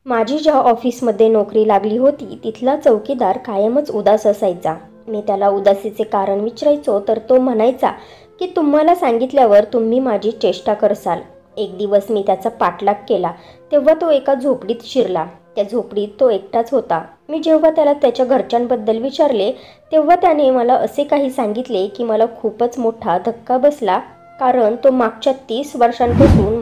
माझी ज्या ऑफिसमध्ये नोकरी लागली होती तिथला चौकीदार कायमच उदास असायचा. मी त्याला उदासीचे कारण विचारायचो तर तो म्हणायचा की तुम्हाला सांगितल्यावर तुम्ही माझी चेष्टा करसाल. एक दिवस मी त्याचा पाठलाग केला तेव्हा तो एका झोपडीत शिरला. त्या झोपडीत तो एकटाच होता. मी जेव्हा त्याला त्याच्या घरच्यांबद्दल विचारले तेव्हा त्याने मला असे काही सांगितले की मला खूपच मोठा धक्का बसला, कारण तो मागच्या 30 वर्षांपासून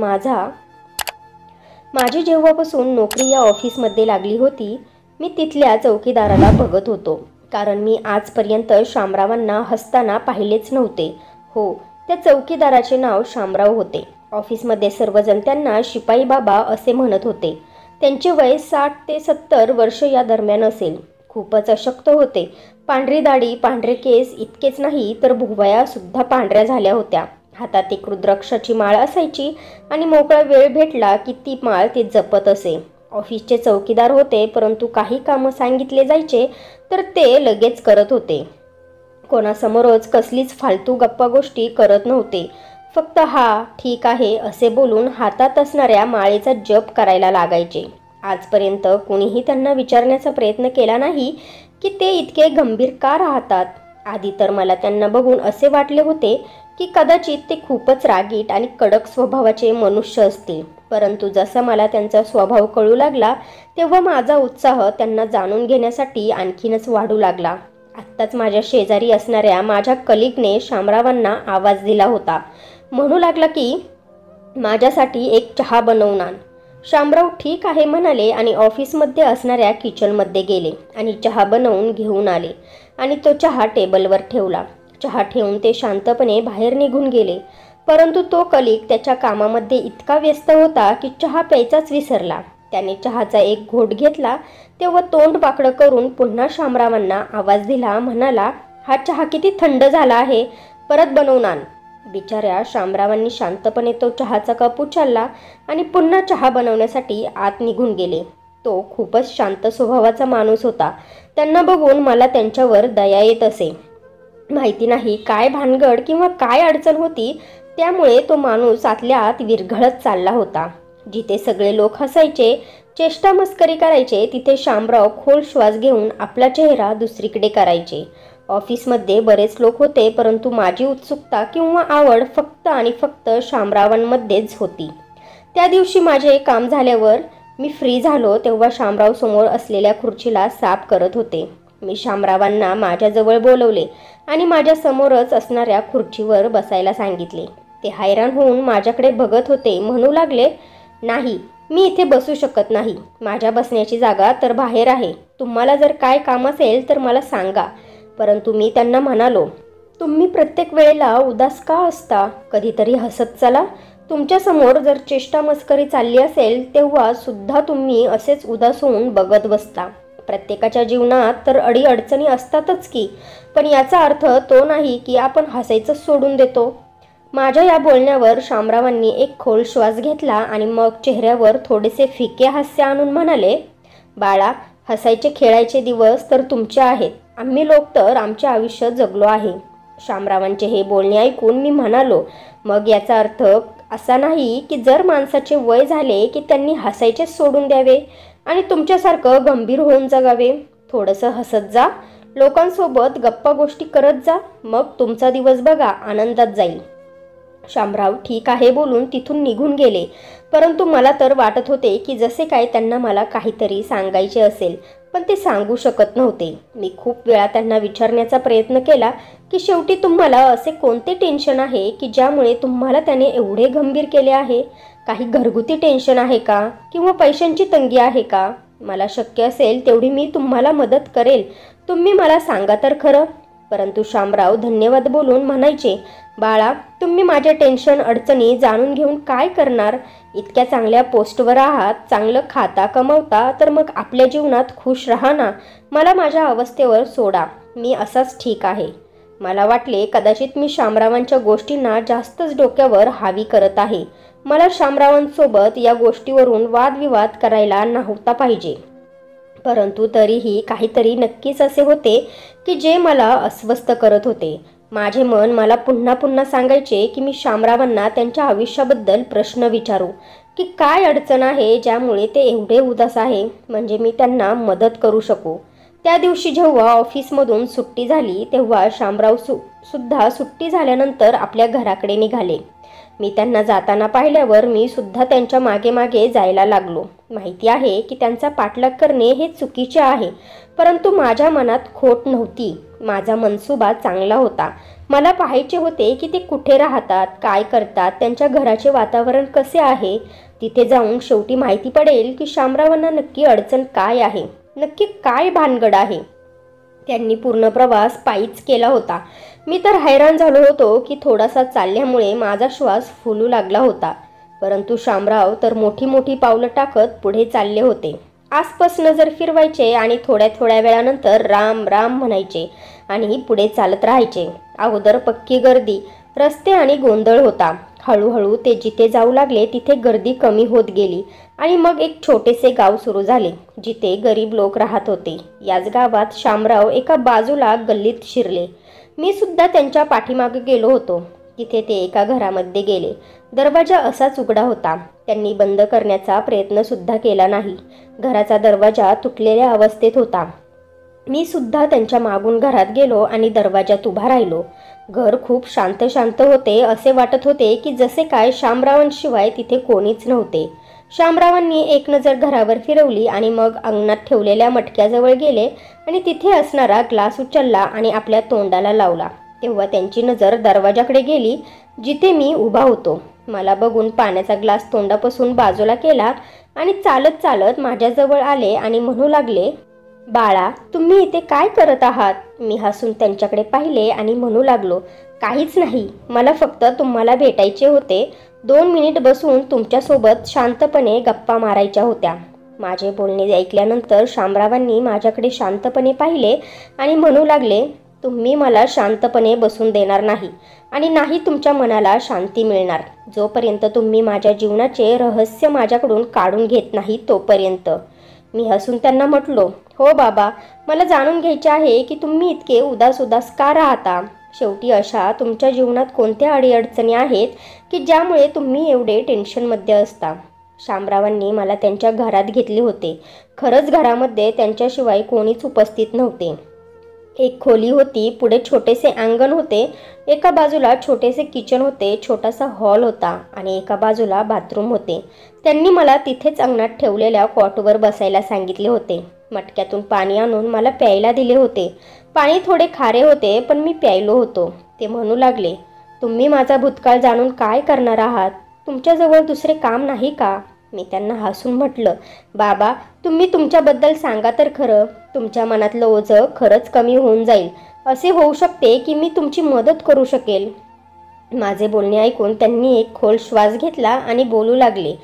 माझी जेव्हापासून नोकरी या ऑफिसमध्ये लागली होती मी तिथल्या चौकीदाराला बघत होतो, कारण मी आजपर्यंत शामरावांना हसताना पाहिलेच नव्हते. हो, त्या चौकीदाराचे नाव शामराव होते. ऑफिसमध्ये सर्वजण त्यांना शिपाई बाबा असे म्हणत होते. त्यांचे वय 60 ते 70 वर्ष या दरम्यान असेल. खूपच अशक्त होते. पांढरी दाढी, पांढरे केस इतकेच नाही तर भुवया सुद्धा पांढऱ्या झाल्या होत्या. हातात एक रुद्राक्षाची माळ असायची आणि मोकळा वेळ भेटला की ती माळ ते जपत असे. ऑफिसचे चौकीदार होते, परंतु काही कामं सांगितले जायचे तर ते लगेच करत होते. कोणासमोरच कसलीच फालतू गप्पा गोष्टी करत नव्हते. फक्त हा ठीक आहे असे बोलून हातात असणाऱ्या माळेचा जप करायला लागायचे. आजपर्यंत कोणीही त्यांना विचारण्याचा प्रयत्न केला नाही की ते इतके गंभीर का राहतात. आधी तर मला त्यांना बघून असे वाटले होते की कदाचित ते खूपच रागीट आणि कडक स्वभावाचे मनुष्य असतील, परंतु जसा मला त्यांचा स्वभाव कळू लागला तेव्हा माझा उत्साह त्यांना जाणून घेण्यासाठी आणखीनच वाढू लागला. आत्ताच माझ्या शेजारी असणाऱ्या माझ्या कलिगने शामरावांना आवाज दिला होता. म्हणू लागला की माझ्यासाठी एक चहा बनवून आण. शामराव ठीक आहे म्हणाले आणि ऑफिसमध्ये असणाऱ्या किचनमध्ये गेले आणि चहा बनवून घेऊन आले आणि तो चहा टेबलवर ठेवला. चहा ठेवून ते शांतपणे बाहेर निघून गेले, परंतु तो कलिग त्याच्या कामामध्ये इतका व्यस्त होता की चहा प्यायचाच विसरला. त्याने चहाचा एक घोट घेतला तेव्हा तोंड वाकडं करून पुन्हा शामरावांना आवाज दिला. म्हणाला, हा चहा किती थंड झाला आहे, परत बनवून आण. बिचाऱ्या शामरावांनी शांतपणे तो चहाचा कप उचलला आणि पुन्हा चहा बनवण्यासाठी आत निघून गेले. तो खूपच शांत स्वभावाचा माणूस होता. त्यांना बघून मला त्यांच्यावर दया येत असे. माहिती नाही काय भानगड किंवा काय अडचण होती, त्यामुळे तो माणूस आतल्या आत विरघळत चालला होता. जिथे सगळे लोक हसायचे, चेष्टा मस्करी करायचे, तिथे शामराव खोल श्वास घेऊन आपला चेहरा दुसरीकडे करायचे. ऑफिसमध्ये बरेच लोक होते, परंतु माझी उत्सुकता किंवा आवड फक्त आणि फक्त शामरावांमध्येच होती. त्या दिवशी माझे काम झाल्यावर मी फ्री झालो तेव्हा शामराव समोर असलेल्या खुर्चीला साफ करत होते. मी शामरावांना माझ्याजवळ बोलवले आणि माझ्या समोरच असणाऱ्या खुर्चीवर बसायला सांगितले. ते हैराण होऊन माझ्याकडे बघत होते. म्हणू लागले, नाही, मी इथे बसू शकत नाही. माझ्या बसण्याची जागा तर बाहेर आहे. तुम्हाला जर काय काम असेल तर मला सांगा. परंतु मी त्यांना म्हणालो, तुम्ही प्रत्येक वेळेला उदास का असता? कधीतरी हसत चला. तुमच्यासमोर जर चेष्टा मस्करी चालली असेल तेव्हा सुद्धा तुम्ही असेच उदास होऊन बघत बसता. प्रत्येकाच्या जीवनात तर अडीअडचणी असतातच की, पण याचा अर्थ तो नाही की आपण हसायचं सोडून देतो. माझ्या या बोलण्यावर शामरावांनी एक खोल श्वास घेतला आणि मग चेहऱ्यावर थोडेसे फिके हास्य आणून म्हणाले, बाळा, हसायचे खेळायचे दिवस तर तुमचे आहेत. आम्ही लोक तर आमचे आयुष्य जगलो आहे. शामरावांचे हे बोलणे ऐकून मी म्हणालो, मग याचा अर्थ असा नाही की जर माणसाचे वय झाले की त्यांनी हसायचे सोडून द्यावे आणि तुमच्यासारखं गंभीर होऊन जगावे. थोडंसं हसत जा, लोकांसोबत गप्पा गोष्टी करत जा, मग तुमचा दिवस बघा आनंदात जाईल. शामराव ठीक आहे बोलून तिथून निघून गेले, परंतु मला तर वाटत होते की जसे काय त्यांना मला काहीतरी सांगायचे असेल, पण ते सांगू शकत नव्हते. मी खूप वेळा त्यांना विचारण्याचा प्रयत्न केला की शेवटी तुम्हाला असे कोणते टेन्शन आहे की ज्यामुळे तुम्हाला त्याने एवढे गंभीर केले आहे? काही घरगुती टेन्शन आहे का किंवा पैशांची तंगी आहे का? मला शक्य असेल तेवढी मी तुम्हाला मदत करेल, तुम्ही मला सांगा तर खरं. परंतु शामराव धन्यवाद बोलून म्हणायचे, बाळा, तुम्ही माझ्या टेन्शन अडचणी जाणून घेऊन काय करणार? इतक्या चांगल्या पोस्टवर आहात, चांगलं खाता कमवता, तर मग आपल्या जीवनात खुश राहा ना. मला माझ्या अवस्थेवर सोडा, मी असाच ठीक आहे. मला वाटले कदाचित मी शामरावांच्या गोष्टींना जास्तच डोक्यावर हावी करत आहे. मला शामरावांसोबत या गोष्टीवरून वादविवाद करायला नव्हता पाहिजे, परंतु तरीही काहीतरी नक्कीच असे होते की जे मला अस्वस्थ करत होते. माझे मन मला पुन्हा पुन्हा सांगायचे की मी शामरावांना त्यांच्या आयुष्याबद्दल प्रश्न विचारू. की काय अडचण आहे ज्यामुळे ते एवढे उदास आहे, म्हणजे मी त्यांना मदत करू शकू. त्या दिवशी जेव्हा ऑफिसमधून सुट्टी झाली तेव्हा शामराव सुद्धा सुट्टी झाल्यानंतर आपल्या घराकडे निघाले. मी त्यांना जाताना पाहिल्यावर मी सुद्धा त्यांच्या मागे मागे जायला लागलो. माहिती आहे की त्यांचा पाठलाग करणे हे चुकीचे आहे, परंतु माझ्या मनात खोट नव्हती. माझा मनसुबा चांगला होता. मला पाहायचे होते की ते कुठे राहतात, काय करतात, त्यांच्या घराचे वातावरण कसे आहे. तिथे जाऊन शेवटी माहिती पडेल की शामरावांना नक्की अडचण काय आहे, नक्की काय भानगड आहे. त्यांनी पूर्ण प्रवास पायीच केला होता. मी तर हैराण झालो होतो की थोडासा चालल्यामुळे माझा श्वास फुलू लागला होता, परंतु शामराव तर मोठी मोठी पावलं टाकत पुढे चालले होते. आसपास नजर फिरवायचे आणि थोड्या थोड्या वेळानंतर राम राम म्हणायचे आणि पुढे चालत राहायचे. अगोदर पक्की गर्दी, रस्ते आणि गोंधळ होता. हळूहळू ते जिथे जाऊ लागले तिथे गर्दी कमी होत गेली आणि मग एक छोटेसे गाव सुरू झाले जिथे गरीब लोक राहत होते. याच गावात शामराव एका बाजूला गल्लीत शिरले. मी सुद्धा त्यांच्या पाठीमागे गेलो होतो. तिथे ते एका घरामध्ये गेले. दरवाजा असाच उघडा होता. त्यांनी बंद करण्याचा प्रयत्न सुद्धा केला नाही. घराचा दरवाजा तुटलेल्या अवस्थेत होता. मी सुद्धा त्यांच्या मागून घरात गेलो आणि दरवाजात उभा राहिलो. घर खूप शांत शांत होते. असे वाटत होते की जसे काय शामरावांशिवाय तिथे कोणीच नव्हते. शामरावांनी एक नजर घरावर फिरवली आणि मग अंगणात ठेवलेल्या मटक्याजवळ गेले आणि तिथे असणारा ग्लास उचलला आणि आपल्या तोंडाला लावला. तेव्हा त्यांची नजर दरवाजाकडे गेली जिथे मी उभा होतो. मला बघून पाण्याचा ग्लास तोंडापासून बाजूला केला आणि चालत चालत माझ्याजवळ आले आणि म्हणू लागले, बाळा, तुम्ही इथे काय करत आहात? मी हसून त्यांच्याकडे पाहिले आणि म्हणू लागलो, काहीच नाही, मला फक्त तुम्हाला भेटायचे होते. 2 मिनिट बसून तुमच्यासोबत शांतपणे गप्पा मारायच्या होत्या. माझे बोलणे ऐकल्यानंतर शामरावांनी माझ्याकडे शांतपणे पाहिले आणि म्हणू लागले, तुम्ही मला शांतपणे बसून देणार नाही आणि नाही तुमच्या मनाला शांती मिळणार जोपर्यंत तुम्ही माझ्या जीवनाचे रहस्य माझ्याकडून काढून घेत नाही तोपर्यंत. मी हसून त्यांना म्हटलो, हो बाबा, मला जाणून घ्यायचे आहे की तुम्ही इतके उदास उदास का राहता. शेवटी अशा तुमच्या जीवनात कोणत्या अडीअडचणी आहेत की ज्यामुळे तुम्ही एवढे टेन्शनमध्ये असता. शामरावांनी मला त्यांच्या घरात घेतले होते. खरंच घरामध्ये त्यांच्याशिवाय कोणीच उपस्थित नव्हते. एक खोली होती, पुढे छोटेसे अंगण होते, एका बाजूला छोटेसे किचन होते, छोटासा हॉल होता आणि एका बाजूला बाथरूम होते. त्यांनी मला तिथेच अंगणात ठेवलेल्या कॉटवर बसायला सांगितले होते. मटक्यातून पाणी आणून मला प्यायला दिले होते. पाणी थोडे खारे होते, पण मी प्यायलो होतो. ते म्हणू लागले, तुम्ही माझा भूतकाळ जाणून काय करणार आहात? तुमच्याजवळ दुसरे काम नाही का? मी त्यांना हसून म्हटलं, बाबा, तुम्ही तुमच्याबद्दल सांगा तर खरं. तुमच्या मनातलं ओझं खरंच कमी होऊन जाईल. असे होऊ शकते की मी तुमची मदत करू शकेल. माझे बोलणे ऐकून त्यांनी एक खोल श्वास घेतला आणि बोलू लागले,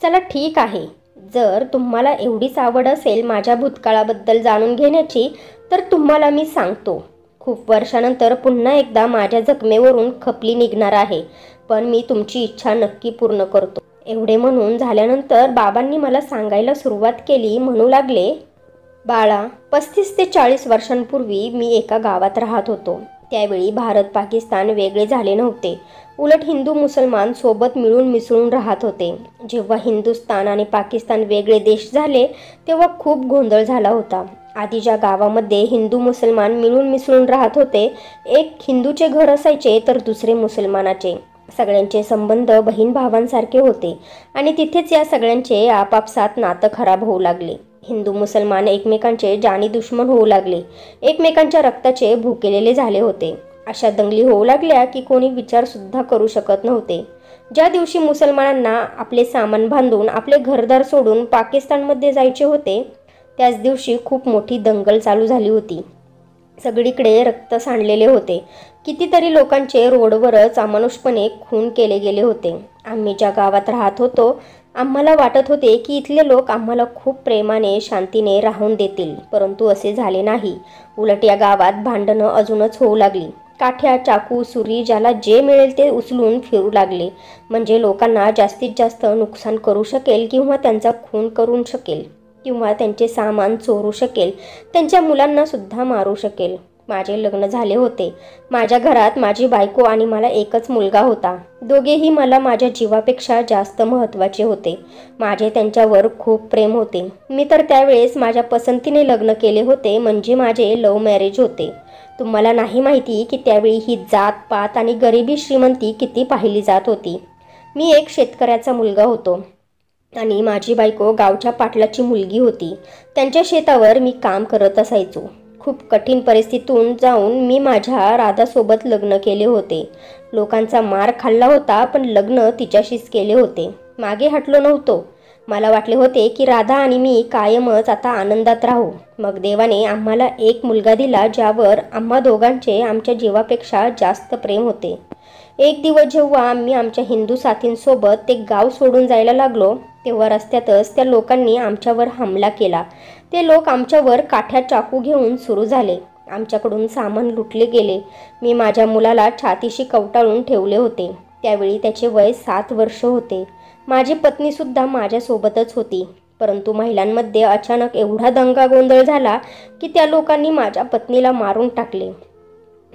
चला ठीक आहे. जर तुम्हाला एवढीच आवड असेल माझ्या भूतकाळाबद्दल जाणून घेण्याची तर तुम्हाला मी सांगतो. खूप वर्षानंतर पुन्हा एकदा माझ्या जखमेवरून खपली निघणार आहे, पण मी तुमची इच्छा नक्की पूर्ण करतो. एवढे म्हणून झाल्यानंतर बाबांनी मला सांगायला सुरुवात केली. म्हणू लागले, बाळा, 35 ते 40 वर्षांपूर्वी मी एका गावात राहत होतो. त्यावेळी भारत पाकिस्तान वेगळे झाले नव्हते. उलट हिंदू मुसलमान सोबत मिळून मिसळून राहत होते. जेव्हा हिंदुस्तान आणि पाकिस्तान वेगळे देश झाले तेव्हा खूप गोंधळ झाला होता. आधी ज्या गावामध्ये हिंदू मुसलमान मिळून मिसळून राहत होते, एक हिंदूचे घर असायचे तर दुसरे मुसलमानाचे. सगळ्यांचे संबंध बहीण भावांसारखे होते आणि तिथेच या सगळ्यांचे आपापसात नातं खराब होऊ लागले. हिंदू मुसलमान एकमेकांचे जानी दुश्मन होऊ लागले. एकमेकांच्या रक्ताचे भुकेलेले झाले होते. अशा दंगली होऊ लागल्या की कोणी विचारसुद्धा करू शकत नव्हते. ज्या दिवशी मुसलमानांना आपले सामान बांधून आपले घरदार सोडून पाकिस्तानमध्ये जायचे होते त्याच दिवशी खूप मोठी दंगल चालू झाली होती. सगळीकडे रक्त सांडलेले होते. कितीतरी लोकांचे रोडवरच अमानुषपणे खून केले गेले होते. आम्ही ज्या गावात राहत होतो आम्हाला वाटत होते की इथले लोक आम्हाला खूप प्रेमाने शांतीने राहून देतील, परंतु असे झाले नाही. उलट या गावात भांडणं अजूनच होऊ लागली. काठ्या, चाकू, सुरी ज्याला जे मिळेल ते उचलून फिरू लागले. म्हणजे लोकांना जास्तीत जास्त नुकसान करू शकेल किंवा त्यांचा खून करू शकेल किंवा त्यांचे सामान चोरू शकेल, त्यांच्या मुलांना सुद्धा मारू शकेल. माझे लग्न झाले होते. माझ्या घरात माझी बायको आणि मला एकच मुलगा होता. दोघेही मला माझ्या जीवापेक्षा जास्त महत्त्वाचे होते. माझे त्यांच्यावर खूप प्रेम होते. मी तर त्यावेळेस माझ्या पसंतीने लग्न केले होते, म्हणजे माझे लव्ह मॅरेज होते. तुम्हाला नाही माहिती की त्यावेळी ही जात पात आणि गरिबी श्रीमंती किती पाहिली जात होती. मी एक शेतकऱ्याचा मुलगा होतो आणि माझी बायको गावच्या पाटलाची मुलगी होती. त्यांच्या शेतावर मी काम करत असायचो. खूप कठीण परिस्थितीतून जाऊन मी माझ्या राधासोबत लग्न केले होते. लोकांचा मार खाल्ला होता, पण लग्न तिच्याशीच केले होते. मागे हटलो नव्हतो. मला वाटले होते की राधा आणि मी कायमच आता आनंदात राहू. मग देवाने आम्हाला एक मुलगा दिला, ज्यावर आम्हा दोघांचे आमच्या जीवापेक्षा जास्त प्रेम होते. एक दिवस जेव्हा आम्ही आमच्या हिंदू साथींसोबत ते गाव सोडून जायला लागलो, तेव्हा रस्त्यातच त्या लोकांनी आमच्यावर हमला केला. ते लोक आमच्यावर काठ्या चाकू घेऊन सुरू झाले. आमच्याकडून सामान लुटले गेले. मी माझ्या मुलाला छातीशी कवटाळून ठेवले होते. त्यावेळी त्याचे वय 7 वर्ष होते. माझी पत्नीसुद्धा माझ्यासोबतच होती. परंतु महिलांमध्ये अचानक एवढा दंगा गोंधळ झाला की त्या लोकांनी माझ्या पत्नीला मारून टाकले.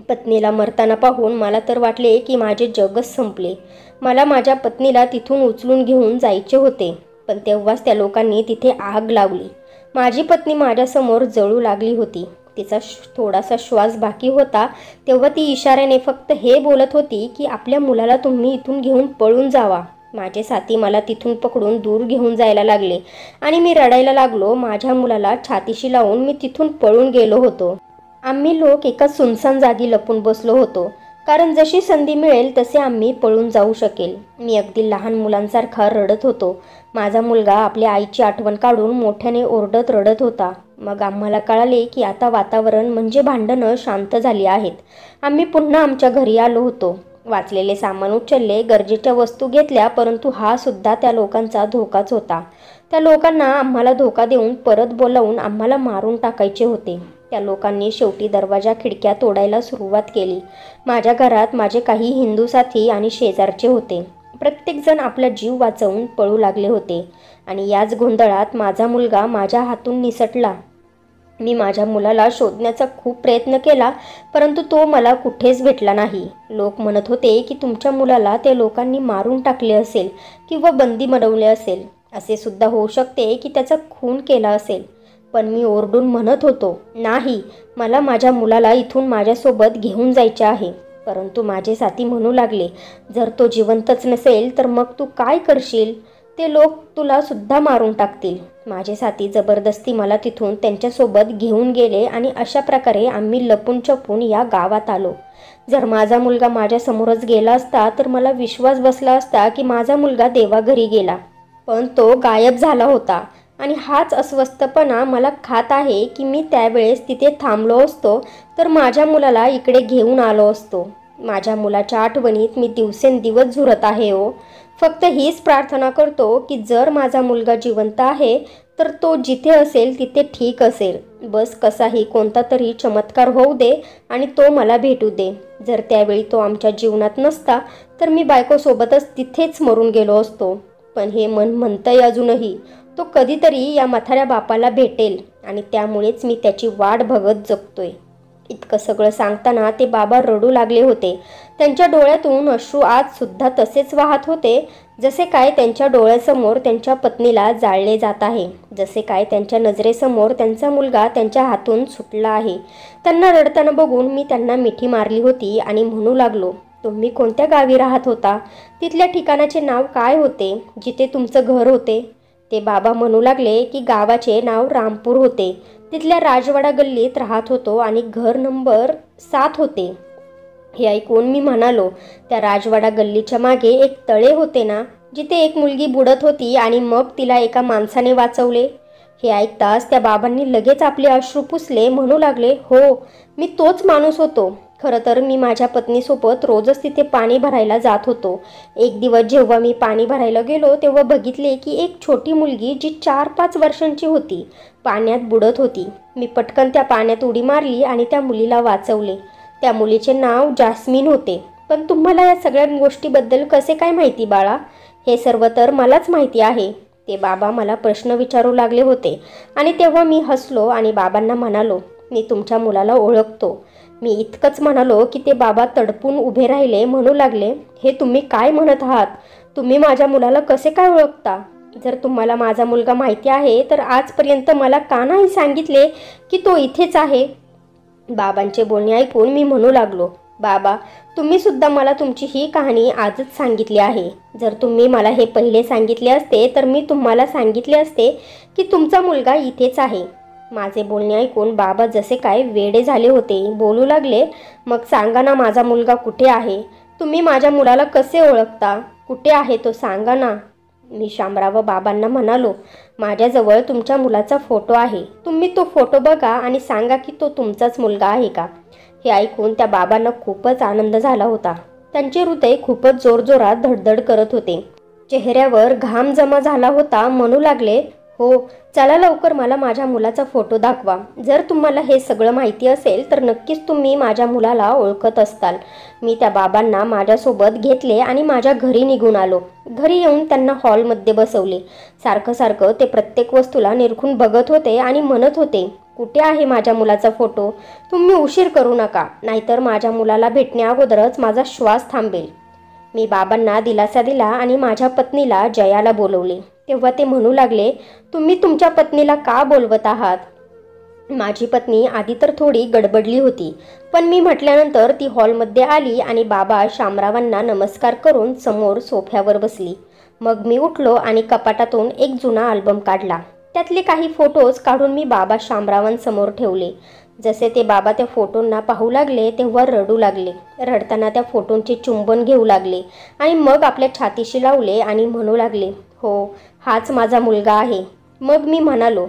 पत्नीला मरताना पाहून मला तर वाटले की माझे जगच संपले. मला माझ्या पत्नीला तिथून उचलून घेऊन जायचे होते, पण तेव्हाच त्या लोकांनी तिथे आग लावली. माझी पत्नी माझ्यासमोर जळू लागली होती. तिचा थोडासा श्वास बाकी होता. तेव्हा ती इशाऱ्याने फक्त हे बोलत होती की आपल्या मुलाला तुम्ही इथून घेऊन पळून जावा. माझे साथी मला तिथून पकडून दूर घेऊन जायला लागले आणि मी रडायला लागलो. माझ्या मुलाला छातीशी लावून मी तिथून पळून गेलो होतो. आम्ही लोक एका सुनसान जागी लपून बसलो होतो, कारण जशी संधी मिळेल तसे आम्ही पळून जाऊ शकेल. मी अगदी लहान मुलांसारखा रडत होतो. माझा मुलगा आपल्या आईची आठवण काढून मोठ्याने ओरडत रडत होता. मग आम्हाला कळाले की आता वातावरण म्हणजे भांडणं शांत झाली आहेत. आम्ही पुन्हा आमच्या घरी आलो होतो. वाचलेले सामान उचलले, गरजेच्या वस्तू घेतल्या, परंतु हा सुद्धा त्या लोकांचा धोकाच होता. त्या लोकांना आम्हाला धोका देऊन परत बोलावून आम्हाला मारून टाकायचे होते. त्या लोकांनी शेवटी दरवाजा खिडक्या तोडायला सुरुवात केली. माझ्या घरात माझे काही हिंदू साथी आणि शेजारचे होते. प्रत्येकजण आपला जीव वाचवून पळू लागले होते आणि याच गोंधळात माझा मुलगा माझ्या हातून निसटला. मी माझ्या मुलाला शोधण्याचा खूप प्रयत्न केला, परंतु तो मला कुठेच भेटला नाही. लोक म्हणत होते की तुमच्या मुलाला त्या लोकांनी मारून टाकले असेल किंवा बंदी बनवले असेल. असे सुद्धा होऊ शकते की त्याचा खून केला असेल. पण मी ओरडून म्हणत होतो, नाही, मला माझ्या मुलाला इथून माझ्यासोबत घेऊन जायचे आहे. परंतु माझे साथी म्हणू लागले, जर तो जिवंतच नसेल तर मग तू काय करशील? ते लोक तुला सुद्धा मारून टाकतील. माझे साथी जबरदस्ती मला तिथून त्यांच्यासोबत घेऊन गेले आणि अशा प्रकारे आम्ही लपून छपून या गावात आलो. जर माझा मुलगा माझ्यासमोरच गेला असता तर मला विश्वास बसला असता की माझा मुलगा देवाघरी गेला, पण तो गायब झाला होता. आणि हाच अस्वस्थपणा मला खात आहे की मी त्यावेळेस तिथे थांबलो असतो तर माझ्या मुलाला इकडे घेऊन आलो असतो. माझ्या मुलाच्या आठवणीत मी दिवसेंदिवस झुरत आहे हो. फक्त हीच प्रार्थना करतो की जर माझा मुलगा जिवंत आहे तर तो जिथे असेल तिथे ठीक असेल. बस कसाही कोणता तरी चमत्कार होऊ दे आणि तो मला भेटू दे. जर त्यावेळी तो आमच्या जीवनात नसता तर मी बायकोसोबतच तिथेच मरून गेलो असतो. पण हे मन म्हणतंय अजूनही तो कधीतरी या म्हाताऱ्या बापाला भेटेल आणि त्यामुळेच मी त्याची वाट बघत जगतोय. इतकं सगळं सांगताना ते बाबा रडू लागले होते. त्यांच्या डोळ्यातून अश्रू आज सुद्धा तसेच वाहत होते, जसे काय त्यांच्या डोळ्यासमोर त्यांच्या पत्नीला जाळले जात आहे, जसे काय त्यांच्या नजरेसमोर त्यांचा मुलगा त्यांच्या हातून सुटला आहे. त्यांना रडताना बघून मी त्यांना मिठी मारली होती आणि म्हणू लागलो, तुम्ही कोणत्या गावी राहत होता? तिथल्या ठिकाणाचे नाव काय होते जिथे तुमचं घर होते? ते बाबा म्हणू लागले की गावाचे नाव रामपूर होते. तिथल्या राजवाडा गल्लीत राहत होतो आणि घर नंबर 7 होते. हे ऐकून मी म्हणालो, त्या राजवाडा गल्लीच्या मागे एक तळे होते ना, जिथे एक मुलगी बुडत होती आणि मग तिला एका माणसाने वाचवले? हे ऐकताच त्या बाबांनी लगेच आपले अश्रू पुसले. म्हणू लागले, हो, मी तोच माणूस होतो. खरं तर मी माझ्या पत्नीसोबत रोजच तिथे पाणी भरायला जात होतो. एक दिवस जेव्हा मी पाणी भरायला गेलो तेव्हा बघितले की एक छोटी मुलगी जी 4-5 वर्षांची होती पाण्यात बुडत होती. मी पटकन त्या पाण्यात उडी मारली आणि त्या मुलीला वाचवले. त्या मुलीचे नाव जास्मिन होते. पण तुम्हाला या सगळ्या गोष्टीबद्दल कसे काय माहिती बाळा? हे सर्व तर मलाच माहिती आहे. ते बाबा मला प्रश्न विचारू लागले होते आणि तेव्हा मी हसलो आणि बाबांना म्हणालो, मी तुमच्या मुलाला ओळखतो. मी इतकंच म्हणालो की ते बाबा तडपून उभे राहिले. म्हणू लागले, हे तुम्ही काय म्हणत आहात? तुम्ही माझ्या मुलाला कसे काय ओळखता? जर तुम्हाला माझा मुलगा माहिती आहे तर आजपर्यंत मला का नाही सांगितले की तो इथेच आहे? बाबांचे बोलणे ऐकून मी म्हणू लागलो, बाबा, तुम्ही सुद्धा मला तुमची ही कहाणी आजच सांगितली आहे. जर तुम्ही मला हे पहिले सांगितले असते तर मी तुम्हाला सांगितले असते की तुमचा मुलगा इथेच आहे. माझे बोलणे ऐकून बाबा जसे काय वेडे झाले होते. बोलू लागले, मग सांगा ना, माझा मुलगा कुठे आहे? तुम्ही माझ्या मुलाला कसे ओळखता? कुठे आहे तो, सांगा ना. मी शामराव बाबांना म्हणालो, माझ्याजवळ तुमच्या मुलाचा फोटो आहे. तुम्ही तो फोटो बघा आणि सांगा की तो तुमचाच मुलगा आहे का? हे ऐकून त्या बाबांना खूपच आनंद झाला होता. त्यांचे हृदय खूपच जोरजोरात धडधड करत होते. चेहऱ्यावर घाम जमा झाला होता. म्हणू लागले, हो, चला लवकर मला माझ्या मुलाचा फोटो दाखवा. जर तुम्हाला हे सगळं माहिती असेल तर नक्कीच तुम्ही माझ्या मुलाला ओळखत असताल. मी त्या बाबांना माझ्यासोबत घेतले आणि माझ्या घरी निघून आलो. घरी येऊन त्यांना हॉलमध्ये बसवले. सारखं सारखं ते प्रत्येक वस्तूला निरखून बघत होते आणि म्हणत होते, कुठे आहे माझ्या मुलाचा फोटो? तुम्ही उशीर करू नका, नाहीतर माझ्या मुलाला भेटण्याअगोदरच माझा श्वास थांबेल. मी बाबांना दिलासा दिला आणि माझ्या पत्नीला जयाला बोलवले. तेव्हा ते म्हणू लागले, तुम्ही तुमच्या पत्नीला का बोलवत आहात? माझी पत्नी आधी तर थोडी गडबडली होती, पण मी म्हटल्यानंतर ती हॉलमध्ये आली आणि बाबा शामरावांना नमस्कार करून समोर सोफ्यावर बसली. मग मी उठलो आणि कपाटातून एक जुना अल्बम काढला. त्यातले काही फोटोज काढून मी बाबा शामरावांसमोर ठेवले. जसे ते बाबा त्या फोटोंना पाहू लागले तेव्हा रडू लागले. रडताना त्या फोटोंचे चुंबन घेऊ लागले आणि मग आपल्या छातीशी लावले आणि म्हणू लागले, हो, हाच माझा मुलगा आहे. मग मी म्हणालो,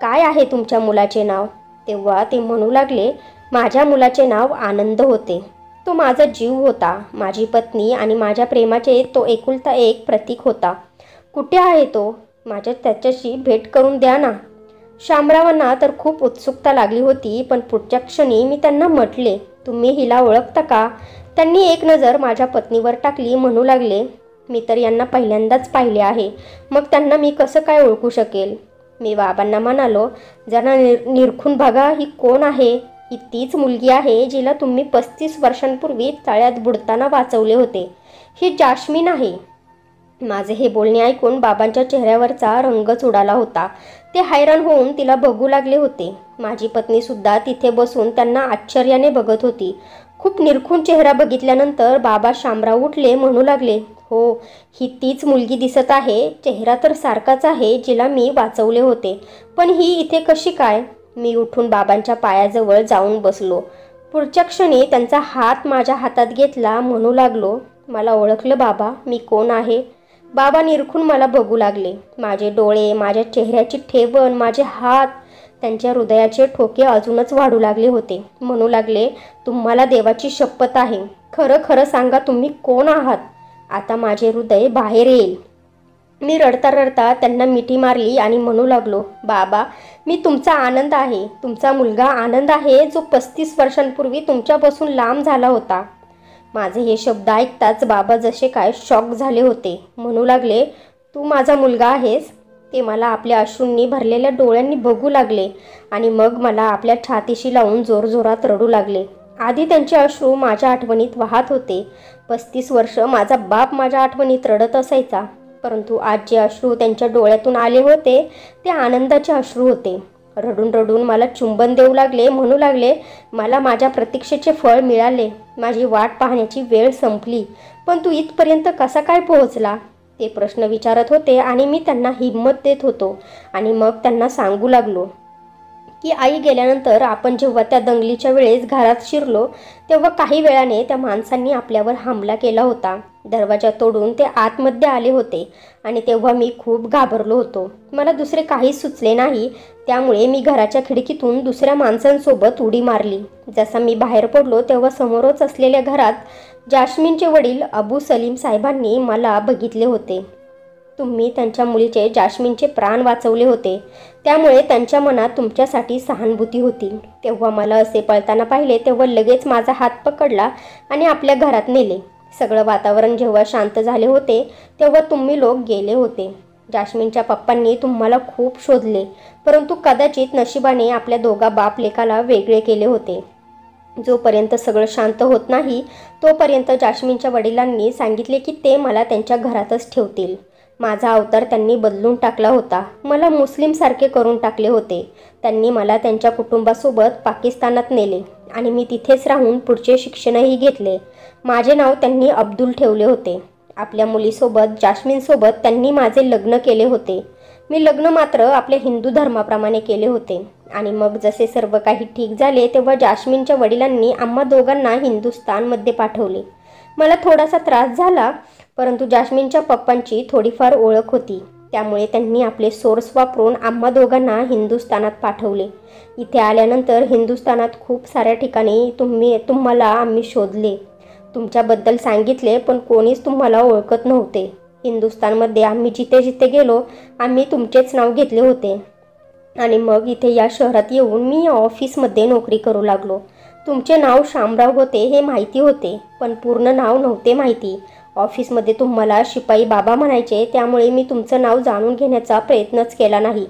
काय आहे तुमच्या मुलाचे नाव? तेव्हा ते म्हणू लागले, माझ्या मुलाचे नाव आनंद होते. तो माझा जीव होता, माझी पत्नी आणि माझ्या प्रेमाचे तो एकुलता एक प्रतीक होता. कुठे आहे तो? माझ्या त्याच्याशी भेट करून द्या ना. शामरावांना तर खूप उत्सुकता लागली होती, पण पुढच्या क्षणी मी त्यांना म्हटले, तुम्ही हिला ओळखता का? त्यांनी एक नजर माझ्या पत्नीवर टाकली. म्हणू लागले, मी तर यांना पहिल्यांदाच पाहिले आहे, मग त्यांना मी कसं काय ओळखू शकेल? मी बाबांना म्हणालो, जरा निरखून बघा, ही कोण आहे? ही तीच मुलगी आहे जिला तुम्ही 35 वर्षांपूर्वी तळ्यात बुडताना वाचवले होते. ही जास्मिन आहे. माझे हे बोलणे ऐकून बाबांच्या चेहऱ्यावरचा रंगच उडाला होता. ते हैराण होऊन तिला बघू लागले होते. माझी पत्नी सुद्धा तिथे बसून त्यांना आश्चर्याने बघत होती. खूप निरखून चेहरा बघितल्यानंतर बाबा शामराव उठले. म्हणू लागले, हो, ही तीच मुलगी दिसत आहे. चेहरा तर सारखाच आहे जिला मी वाचवले होते, पण ही इथे कशी काय? मी उठून बाबांच्या पायाजवळ जाऊन बसलो. पुढच्या क्षणी त्यांचा हात माझ्या हातात घेतला. म्हणू लागलो, मला ओळखलं बाबा, मी कोण आहे? बाबा निरखून मला बघू लागले. माझे डोळे, माझ्या चेहऱ्याची ठेवण, माझे हात, त्यांच्या हृदयाचे ठोके अजूनच वाढू लागले होते. म्हणू लागले, तुम्हाला देवाची शपथ आहे, खरं खरं सांगा, तुम्ही कोण आहात? आता माझे हृदय बाहेर येईल. मी रडता रडता त्यांना मिठी मारली आणि म्हणू लागलो, बाबा, मी तुमचा आनंद आहे. तुमचा मुलगा आनंद आहे, जो 35 वर्षांपूर्वी तुमच्यापासून लांब झाला होता. माझे हे शब्द ऐकताच बाबा जसे काय शॉक झाले होते. म्हणू लागले, तू माझा मुलगा आहेस? ते मला आपल्या अश्रूंनी भरलेल्या डोळ्यांनी बघू लागले आणि मग मला आपल्या छातीशी लावून जोरजोरात रडू लागले. आधी त्यांचे अश्रू माझ्या आठवणीत वाहत होते. 35 वर्ष माझा बाप माझ्या आठवणीत रडत असायचा, परंतु आज जे अश्रू त्यांच्या डोळ्यातून आले होते ते आनंदाचे अश्रू होते. रडून रडून मला चुंबन देऊ लागले. म्हणू लागले, मला माझ्या प्रतीक्षेचे फळ मिळाले. माझी वाट पाहण्याची वेळ संपली, पण तू इथपर्यंत कसा काय पोहोचला? ते प्रश्न विचारत होते आणि मी त्यांना हिंमत देत होतो. आणि मग त्यांना सांगू लागलो की आई गेल्यानंतर आपण जेव्हा त्या दंगलीच्या वेळेस घरात शिरलो तेव्हा काही वेळाने त्या माणसांनी आपल्यावर हमला केला होता. दरवाजा तोडून ते आतमध्ये आले होते आणि तेव्हा मी खूप घाबरलो होतो. मला दुसरे काहीच सुचले नाही, त्यामुळे मी घराच्या खिडकीतून दुसऱ्या माणसांसोबत उडी मारली. जसा मी बाहेर पडलो तेव्हा समोरच असलेल्या घरात जास्मिनचे वडील अबू सलीम साहेबांनी मला बघितले होते. तुम्ही त्यांच्या मुलीचे, जास्मिनचे प्राण वाचवले होते, त्यामुळे त्यांच्या मनात तुमच्यासाठी सहानुभूती होती. तेव्हा मला असे पळताना पाहिले तेव्हा लगेच माझा हात पकडला आणि आपल्या घरात नेले. सगळं वातावरण जेव्हा शांत झाले होते तेव्हा तुम्ही लोक गेले होते. जास्मिनच्या पप्पांनी तुम्हाला खूप शोधले, परंतु कदाचित नशिबाने आपल्या दोघा बाप लेकाला वेगळे केले होते. जोपर्यंत सगळं शांत होत नाही तोपर्यंत जास्मिनच्या वडिलांनी सांगितले की ते मला त्यांच्या घरातच ठेवतील. माझा अवतार त्यांनी बदलून टाकला होता. मला मुस्लिमसारखे करून टाकले होते. त्यांनी मला त्यांच्या कुटुंबासोबत पाकिस्तानात नेले आणि मी तिथेच राहून पुढचे शिक्षणही घेतले. माझे नाव त्यांनी अब्दुल ठेवले होते. आपल्या मुलीसोबत जास्मिनसोबत त्यांनी माझे लग्न केले होते. मी लग्न मात्र आपल्या हिंदू धर्माप्रमाणे केले होते. आणि मग जसे सर्व काही ठीक झाले तेव्हा जास्मिनच्या वडिलांनी आम्हा दोघांना हिंदुस्थानमध्ये पाठवले. मला थोडासा त्रास झाला, परंतु जास्मिनच्या पप्पांची थोडीफार ओळख होती, त्यामुळे त्यांनी आपले सोर्स वापरून आम्हा दोघांना हिंदुस्थानात पाठवले. इथे आल्यानंतर हिंदुस्थानात खूप साऱ्या ठिकाणी तुम्हाला आम्ही शोधले, तुमच्याबद्दल सांगितले, पण कोणीच तुम्हाला ओळखत नव्हते. हिंदुस्थानमध्ये आम्ही जिथे जिथे गेलो आम्ही तुमचेच नाव घेतले होते. आणि मग इथे या शहरात येऊन मी या ऑफिसमध्ये नोकरी करू लागलो. तुमचे नाव शामराव होते हे माहिती होते, पण पूर्ण नाव नव्हते माहिती. ऑफिसमध्ये तुम्हाला शिपाई बाबा म्हणायचे, त्यामुळे मी तुमचं नाव जाणून घेण्याचा प्रयत्नच केला नाही.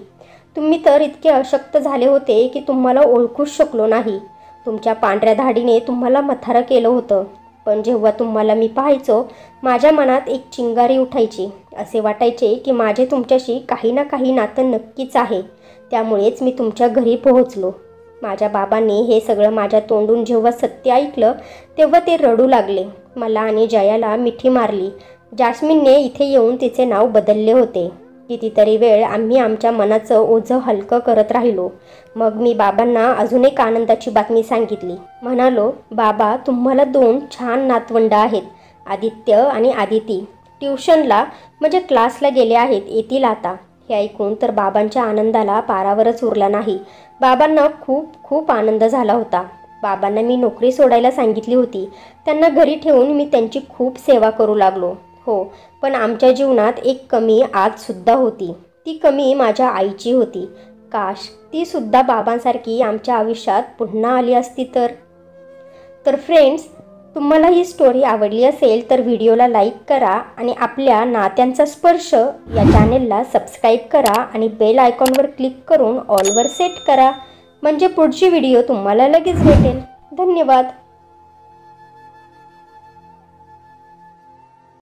तुम्ही तर इतके अशक्त झाले होते की तुम्हाला ओळखूच शकलो नाही. तुमच्या पांढऱ्या धाडीने तुम्हाला मथारं केलं होतं. पण जेव्हा तुम्हाला मी पाहायचो माझ्या मनात एक चिंगारी उठायची. असे वाटायचे की माझे तुमच्याशी काही ना काही नातं नक्कीच आहे. त्यामुळेच मी तुमच्या घरी पोहोचलो. माझ्या बाबांनी हे सगळं माझ्या तोंडून जेव्हा सत्य ऐकलं तेव्हा ते रडू लागले. मला आणि जयाला मिठी मारली. जास्मिनने इथे येऊन तिचे नाव बदलले होते. कितीतरी वेळ आम्ही आमच्या मनाचं ओझं हलकं करत राहिलो. मग मी बाबांना अजून एक आनंदाची बातमी सांगितली. म्हणालो, बाबा तुम्हाला 2 छान नातवंड आहेत, आदित्य आणि आदिती. ट्युशनला म्हणजे क्लासला गेले आहेत, येतील आता. हे ऐकून तर बाबांच्या आनंदाला पारावरच उरला नाही. बाबांना खूप खूप आनंद झाला होता. बाबांना मी नोकरी सोडायला सांगितली होती. त्यांना घरी ठेवून मी त्यांची खूप सेवा करू लागलो. हो, पण आमच्या जीवनात एक कमी आजसुद्धा होती. ती कमी माझ्या आईची होती. काश ती सुद्धा बाबांसारखी आमच्या आयुष्यात पुन्हा आली असती तर फ्रेंड्स, तुम्हाला ही स्टोरी आवडली असेल तर व्हिडिओला लाईक करा आणि आपल्या नात्यांचा स्पर्श या चॅनेलला सबस्क्राईब करा आणि बेल आयकॉनवर क्लिक करून ऑलवर सेट करा, म्हणजे पुढची व्हिडिओ तुम्हाला लगेच भेटेल. धन्यवाद.